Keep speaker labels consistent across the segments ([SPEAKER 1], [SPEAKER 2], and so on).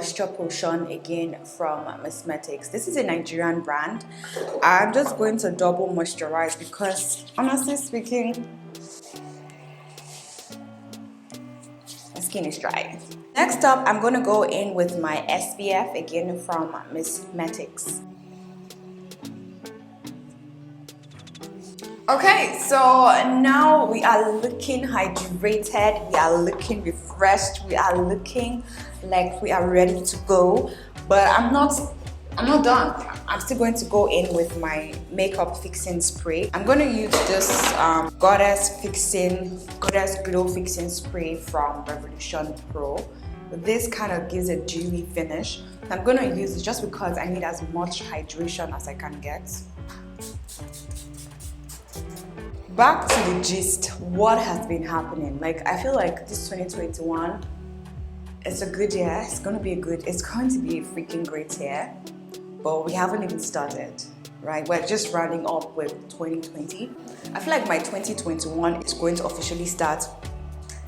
[SPEAKER 1] moisture potion again from Cosmetics. This is a Nigerian brand. I'm just going to double moisturize because honestly speaking, my skin is dry. Next up, I'm going to go in with my SPF again from Cosmetics. Okay, so now we are looking hydrated, we are looking refreshed, we are looking like we are ready to go. But I'm not done. I'm still going to go in with my makeup fixing spray. I'm going to use this Goddess Glow Fixing Spray from Revolution Pro. This kind of gives a dewy finish. I'm going to use it just because I need as much hydration as I can get. Back to the gist, what has been happening? Like, I feel like this 2021, it's a good year. It's going to be a freaking great year. But we haven't even started, right? We're just rounding up with 2020. I feel like my 2021 is going to officially start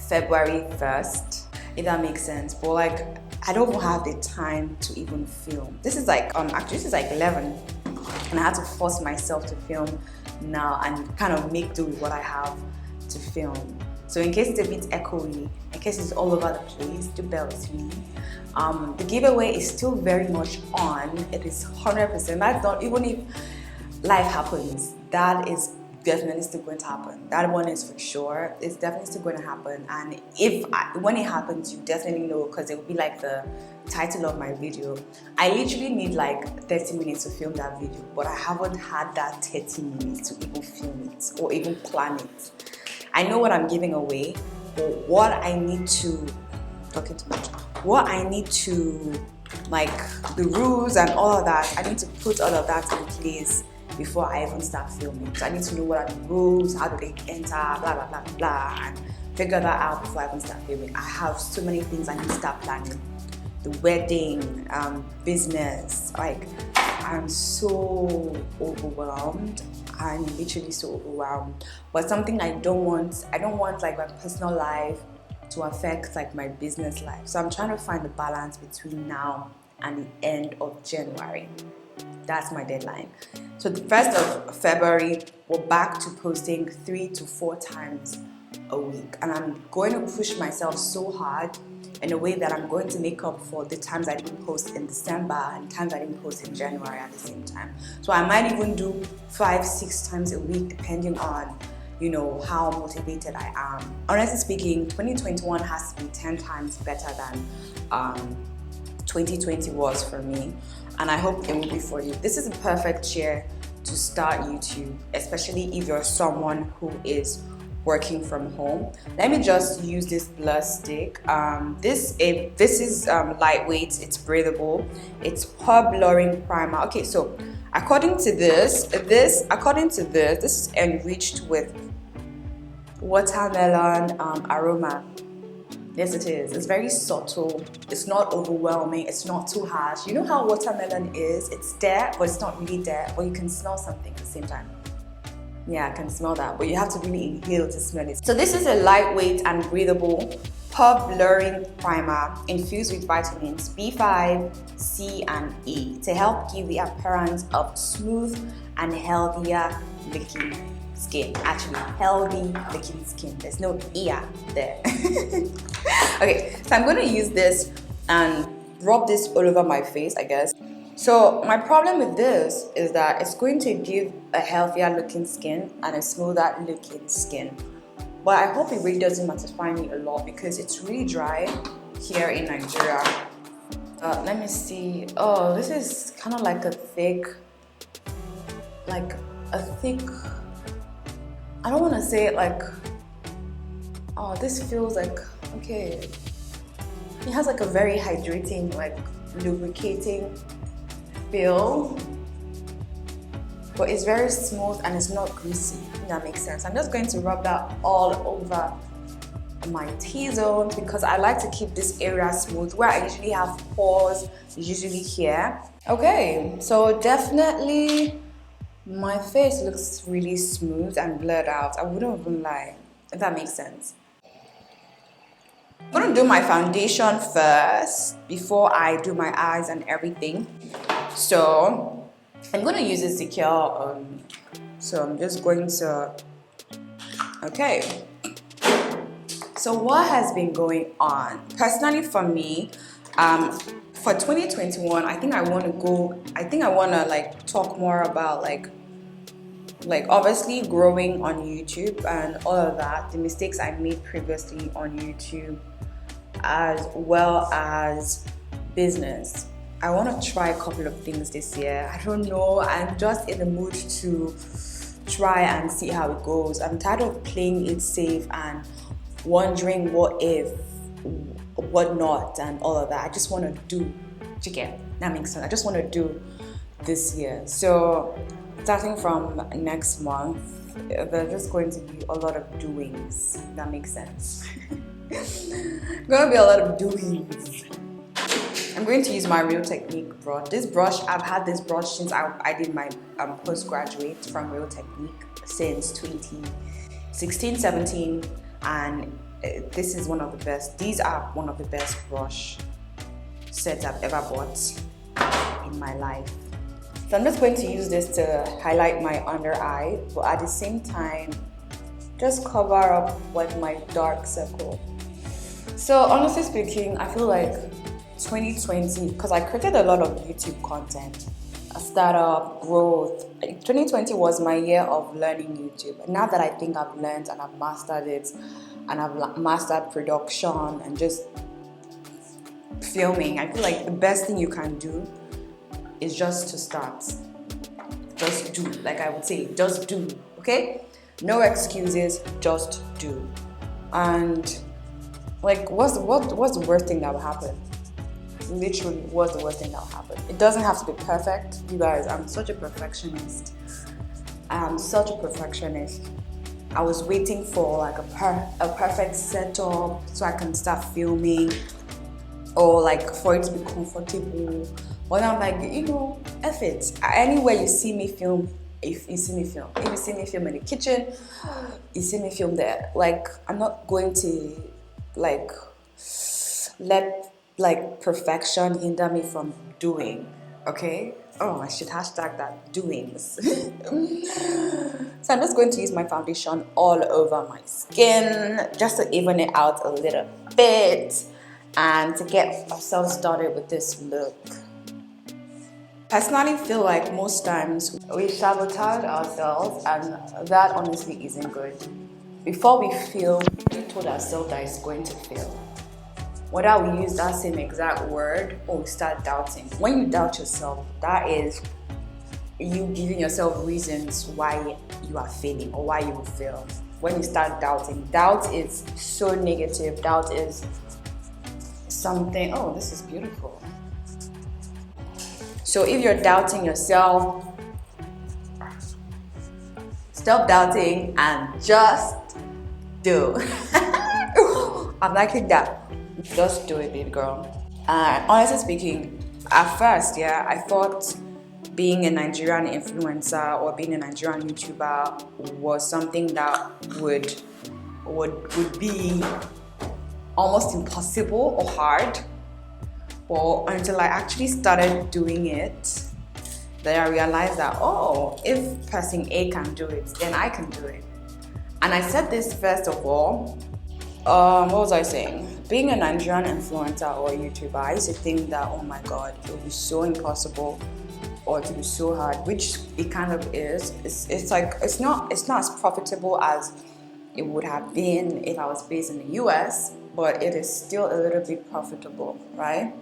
[SPEAKER 1] February 1st, if that makes sense. But like, I don't even have the time to even film. This is like, actually this is like 11. And I had to force myself to film now and kind of make do with what I have to film. So in case it's a bit echoey, in case it's all over the place, do bear with me. The giveaway is still very much on. It is 100%. That's not, even if life happens, that is definitely still going to happen. That one is for sure. It's definitely still going to happen. And when it happens, you definitely know, because it will be like the title of my video. I literally need like 30 minutes to film that video, but I haven't had that 30 minutes to even film it or even plan it. I know what I'm giving away, but what I need to, like the rules and all of that, I need to put all of that in place before I even start filming. So I need to know what are the rules, how do they enter, blah, blah, blah, blah, and figure that out before I even start filming. I have so many things I need to start planning. The wedding, business, like I'm so overwhelmed. I'm literally so overwhelmed. But something I don't want like my personal life to affect like my business life. So I'm trying to find the balance between now and the end of January. That's my deadline. So the 1st of February, we're back to posting 3 to 4 times a week. And I'm going to push myself so hard in a way that I'm going to make up for the times I didn't post in December and times I didn't post in January at the same time. So I might even do 5-6 times a week depending on, you know, how motivated I am. Honestly speaking, 2021 has to be 10 times better than 2020 was for me, and I hope it will be for you. This is a perfect year to start YouTube, especially if you're someone who is working from home. Let me just use this blur stick. This is lightweight, it's breathable, it's pore blurring primer. Okay, so according to this is enriched with watermelon aroma. Yes, it is. It's very subtle. It's not overwhelming. It's not too harsh. You know how watermelon is? It's there, but it's not really there. But you can smell something at the same time. Yeah, I can smell that, but you have to really inhale to smell it. So this is a lightweight and breathable pore blurring primer infused with vitamins B5, C, and E to help give the appearance of smooth and healthier looking skin. Actually, healthy looking skin. There's no ear there. Okay, so I'm going to use this and rub this all over my face, I guess. So my problem with this is that it's going to give a healthier looking skin and a smoother looking skin. But I hope it really doesn't mattify me a lot because it's really dry here in Nigeria. Let me see. Oh, this is kind of like a thick, I don't want to say it like, oh, this feels like, okay. It has like a very hydrating, like lubricating feel, but it's very smooth and it's not greasy, if that makes sense. I'm just going to rub that all over my T-zone because I like to keep this area smooth. Where I usually have pores, usually here. Okay, so definitely my face looks really smooth and blurred out. I wouldn't even lie, if that makes sense. I'm gonna do my foundation first before I do my eyes and everything. So I'm gonna use a secure. So I'm just going to. Okay. So what has been going on? Personally, for me, for 2021, I think I want to like talk more about like obviously growing on YouTube and all of that, the mistakes I made previously on YouTube, as well as business. I want to try a couple of things this year. I don't know, I'm just in the mood to try and see how it goes. I'm tired of playing it safe and wondering what if, what not, and all of that. I just want to do, that makes sense. I just want to do this year. So starting from next month, there's just going to be a lot of doings. That makes sense. Gonna be a lot of doings. I'm going to use my Real Technique brush. This brush, I've had this brush since I did my postgraduate from Real Technique since 2016, 17. And this is one of the best. These are one of the best brush sets I've ever bought in my life. So I'm just going to use this to highlight my under eye, but at the same time, just cover up like my dark circle. So honestly speaking, I feel like 2020, because I created a lot of YouTube content, a startup, growth. 2020 was my year of learning YouTube. And now that I think I've learned and I've mastered it, and I've mastered production and just filming, I feel like the best thing you can do is just to start. Just do, like I would say, just do, okay? No excuses, just do. And like, what's the worst thing that will happen? Literally, what's the worst thing that will happen? It doesn't have to be perfect. You guys, I'm such a perfectionist. I was waiting for like a perfect setup so I can start filming, or like for it to be comfortable. But I'm like, F it. Anywhere you see me film, if you see me film in the kitchen, you see me film there. Like, I'm not going to like let like perfection hinder me from doing. Okay? Oh, I should hashtag that, doings. So I'm just going to use my foundation all over my skin just to even it out a little bit and to get ourselves started with this look. Personally, feel like most times we sabotage ourselves, and that honestly isn't good. Before we fail, we told ourselves that it's going to fail. Whether we use that same exact word or we start doubting. When you doubt yourself, that is you giving yourself reasons why you are failing or why you will fail. When you start doubting, doubt is so negative. Doubt is something, oh, this is beautiful. So if you're doubting yourself, stop doubting and just do. I'm liking that. Just do it, baby girl. Honestly speaking, at first, I thought being a Nigerian influencer or being a Nigerian YouTuber was something that would be almost impossible or hard. But until I actually started doing it, then I realized that, oh, if person A can do it, then I can do it. And I said this first of all, what was I saying? Being a Nigerian influencer or YouTuber, I used to think that, oh my God, it would be so impossible or it would be so hard, which it kind of is. It's like, it's not as profitable as it would have been if I was based in the US, but it is still a little bit profitable, right?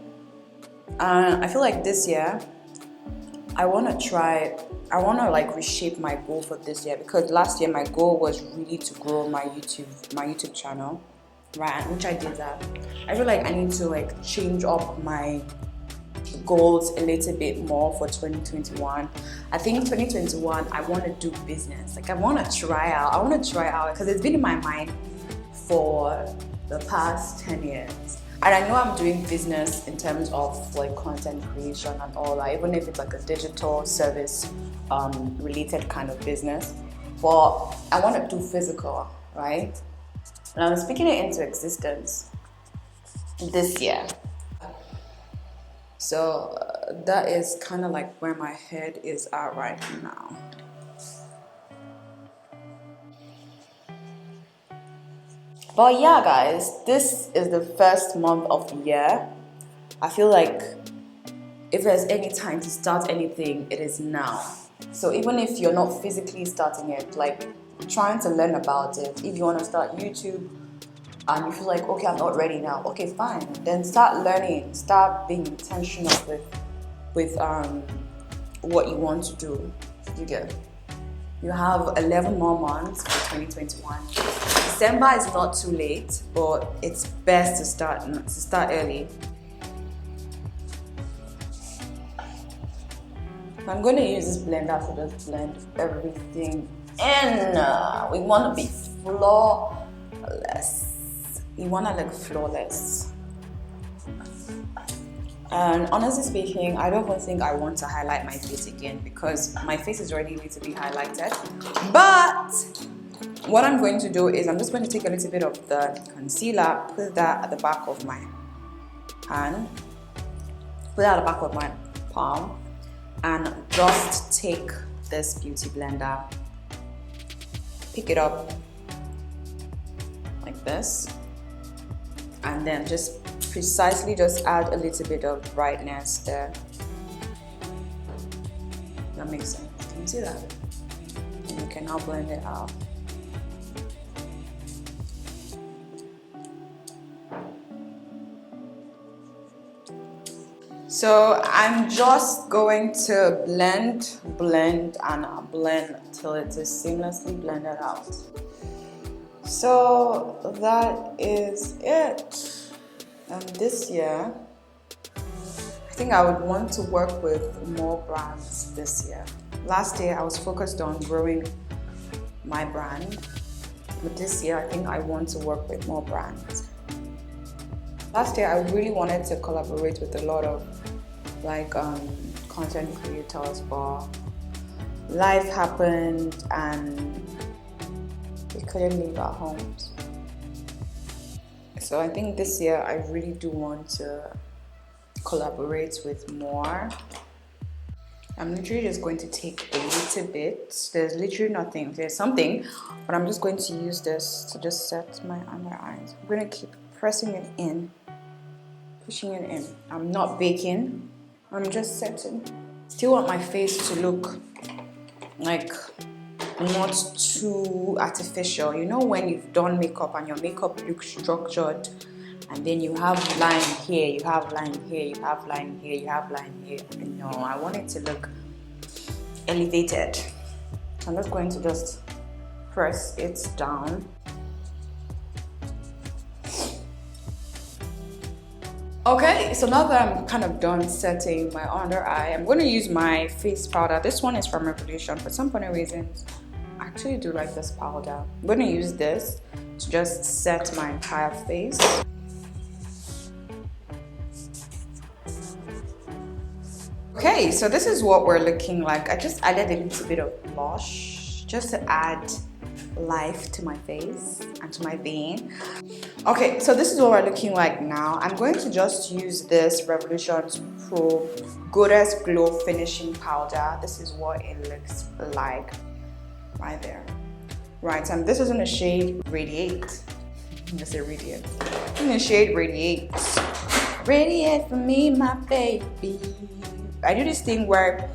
[SPEAKER 1] And I feel like this year, I want to like reshape my goal for this year, because last year my goal was really to grow my YouTube channel, right? Which I did that. I feel like I need to like change up my goals a little bit more for 2021. I think 2021 I want to do business. Like I want to try out because it's been in my mind for the past 10 years. And I know I'm doing business in terms of like content creation and all that, even if it's like a digital service related kind of business. But I want to do physical, right? And I'm speaking it into existence. this year. So that is kind of like where my head is at right now. But yeah, guys, this is the first month of the year. I feel like if there's any time to start anything, it is now. So even if you're not physically starting it, like trying to learn about it, if you want to start YouTube and you feel like, okay, I'm not ready now, okay, fine. Then start learning, start being intentional with what you want to do. You get. You have 11 more months for 2021. December is not too late, but it's best to start early. I'm going to use this blender to just blend everything in. We want to be flawless. We want to look flawless. And honestly speaking, I don't even think I want to highlight my face again because my face is already need to be highlighted. But what I'm going to do is I'm just going to take a little bit of the concealer, put that at the back of my hand, put that at the back of my palm, and just take this beauty blender, pick it up like this, and then just precisely just add a little bit of brightness there. That makes sense. Can you see that? And you can now blend it out. So I'm just going to blend till it is seamlessly blended out. So that is it. And this year, I think I would want to work with more brands this year. Last year, I was focused on growing my brand, but this year, I think I want to work with more brands. Last year, I really wanted to collaborate with a lot of content creators, but life happened and we couldn't leave our homes. So I think this year I really do want to collaborate with more. I'm literally just going to take a little bit. There's literally nothing. There's something, but I'm just going to use this to just set my under eyes. I'm going to keep pressing it in, pushing it in. I'm not baking. I'm just setting. Still want my face to look like not too artificial. You know when you've done makeup and your makeup looks structured and then you have line here, you have line here, you have line here, you have line here. No, I want it to look elevated. I'm just going to just press it down. Okay, so now that I'm kind of done setting my under eye, I'm going to use my face powder. This one is from Revolution. For some funny reasons, I actually do like this powder. I'm going to use this to just set my entire face. Okay, so this is what we're looking like. I just added a little bit of blush just to add life to my face and to my being. Okay, so this is what we're looking like now. I'm going to just use this Revolution Pro Goddess Glow Finishing Powder. This is what it looks like right there. Right, and this is in the shade Radiate. I'm gonna say Radiate. In the shade Radiate. Radiate for me, my baby. I do this thing where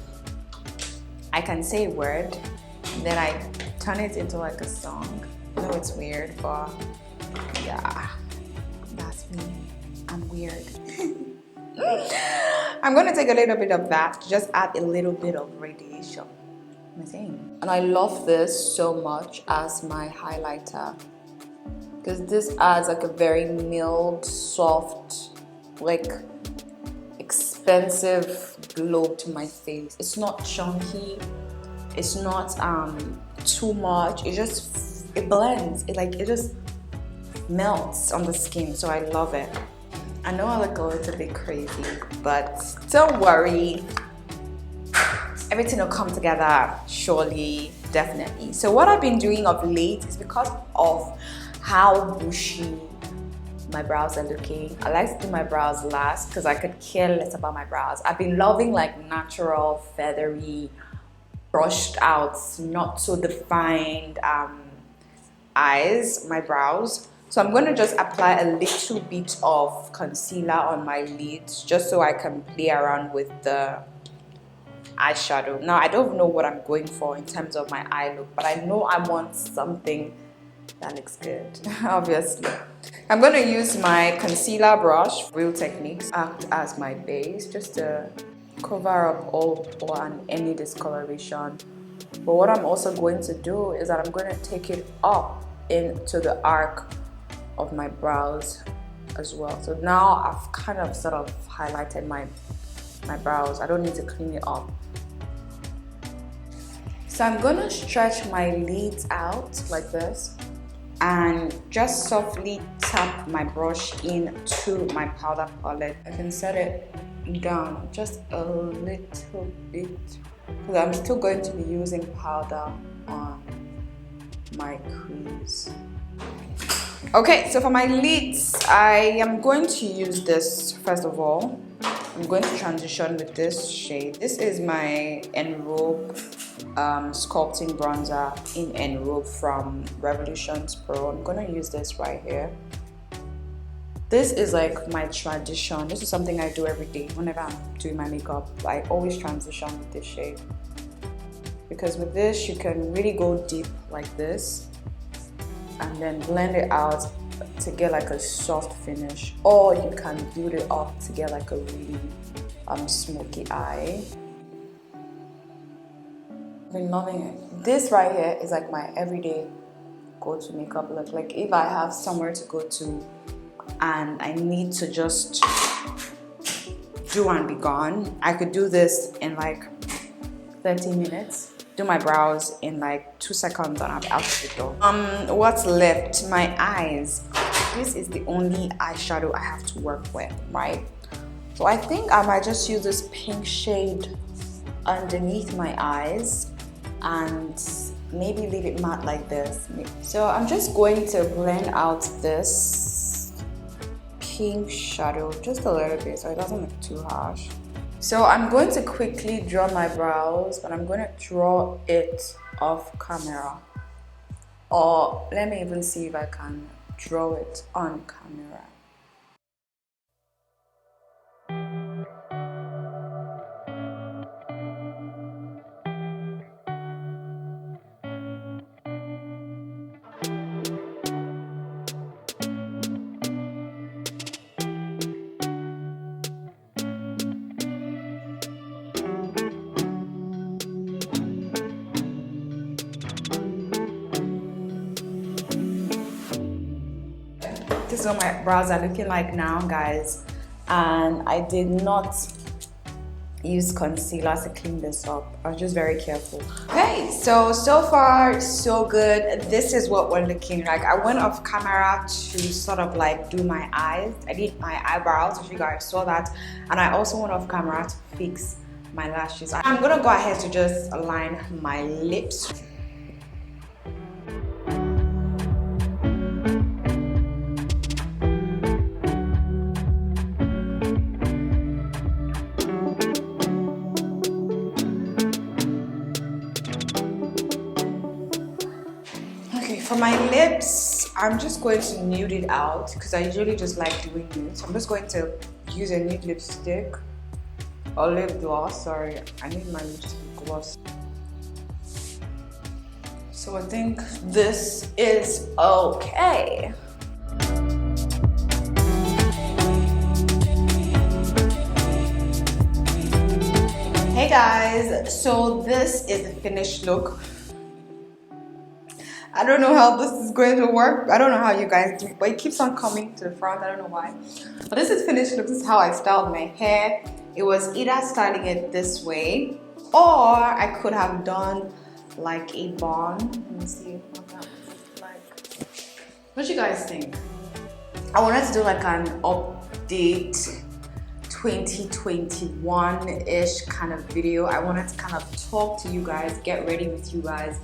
[SPEAKER 1] I can say a word, and then I turn it into like a song. I know it's weird, but yeah, that's me. I'm weird. I'm gonna take a little bit of that to just add a little bit of radiation. And I love this so much as my highlighter because this adds like a very mild, soft, like expensive glow to my face. It's not chunky. It's not too much. It blends. It just melts on the skin. So I love it. I know I look a little bit crazy, but don't worry. Everything will come together surely, definitely. So what I've been doing of late is because of how bushy my brows are looking. I like to do my brows last because I could care less about my brows. I've been loving like natural, feathery, brushed out, not so defined eyes, my brows. So I'm going to just apply a little bit of concealer on my lids just so I can play around with the eyeshadow. Now I don't know what I'm going for in terms of my eye look, but I know I want something that looks good. Obviously I'm going to use my concealer brush, Real Techniques, act as my base just to cover up all and any discoloration. But what I'm also going to do is that I'm going to take it up into the arc of my brows as well. So now I've kind of sort of highlighted my brows. I don't need to clean it up. So I'm gonna stretch my lids out like this and just softly tap my brush into my powder palette. I can set it down just a little bit because I'm still going to be using powder on my crease. Okay, so for my lids, I am going to use this first of all. I'm going to transition with this shade. This is my Enrobe sculpting bronzer in Enrobe from Revolutions Pro. I'm going to use this right here. This is like my tradition. This is something I do every day whenever I'm doing my makeup. I always transition with this shade because with this you can really go deep like this and then blend it out to get like a soft finish, or you can build it up to get like a really smoky eye. I've been loving it. This right here is like my everyday go-to makeup look. Like if I have somewhere to go to and I need to just do and be gone, I could do this in like 30 minutes. Do my brows in like 2 seconds and I'm out of the door. What's left? My eyes. This is the only eyeshadow I have to work with, right? So I think I might just use this pink shade underneath my eyes and maybe leave it matte like this. So I'm just going to blend out this pink shadow just a little bit so it doesn't look too harsh. So I'm going to quickly draw my brows, but I'm going to draw it off camera. Or let me even see if I can draw it on camera. This is what my brows are looking like now, guys, and I did not use concealer to clean this up. I was just very careful. Okay, so far so good. This is what we're looking like. I went off camera to sort of like do my eyes. I did my eyebrows, if you guys saw that, and I also went off camera to fix my lashes. I'm gonna go ahead to just align my lips. For my lips, I'm just going to nude it out because I usually just like doing nude. So I'm just going to use a nude lipstick or lip gloss. Sorry, I need my lipstick gloss. So I think this is okay. Hey guys, so this is the finished look. I don't know how this is going to work. I don't know how you guys do it, but it keeps on coming to the front. I don't know why. But this is finished look. This is how I styled my hair. It was either styling it this way, or I could have done like a bun. Let me see what that looks like. What do you guys think? I wanted to do like an update 2021-ish kind of video. I wanted to kind of talk to you guys, get ready with you guys,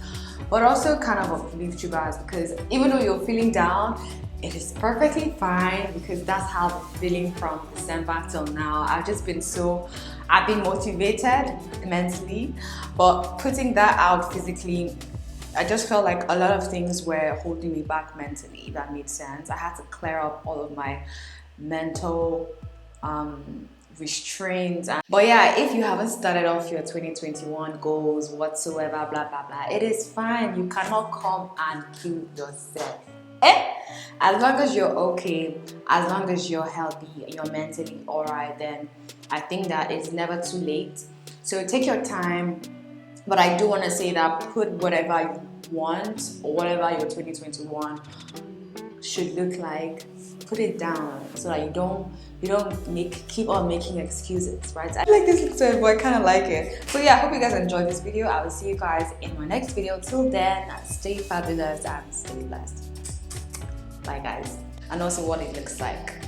[SPEAKER 1] but also kind of uplift you guys, because even though you're feeling down, it is perfectly fine because that's how I'm feeling from December till now. I've been motivated mentally, but putting that out physically, I just felt like a lot of things were holding me back mentally, if that made sense. I had to clear up all of my mental restraints. But yeah, if you haven't started off your 2021 goals whatsoever, blah blah blah, it is fine. You cannot come and kill yourself. As long as you're okay, as long as you're healthy, you're mentally alright, then I think that it's never too late. So take your time. But I do want to say that put whatever you want or whatever your 2021 should look like, put it down so that you don't keep on making excuses, right? I like this little but I kind of like it. So yeah, I hope you guys enjoyed this video. I will see you guys in my next video. Till then, stay fabulous and stay blessed. Bye guys. And also what it looks like.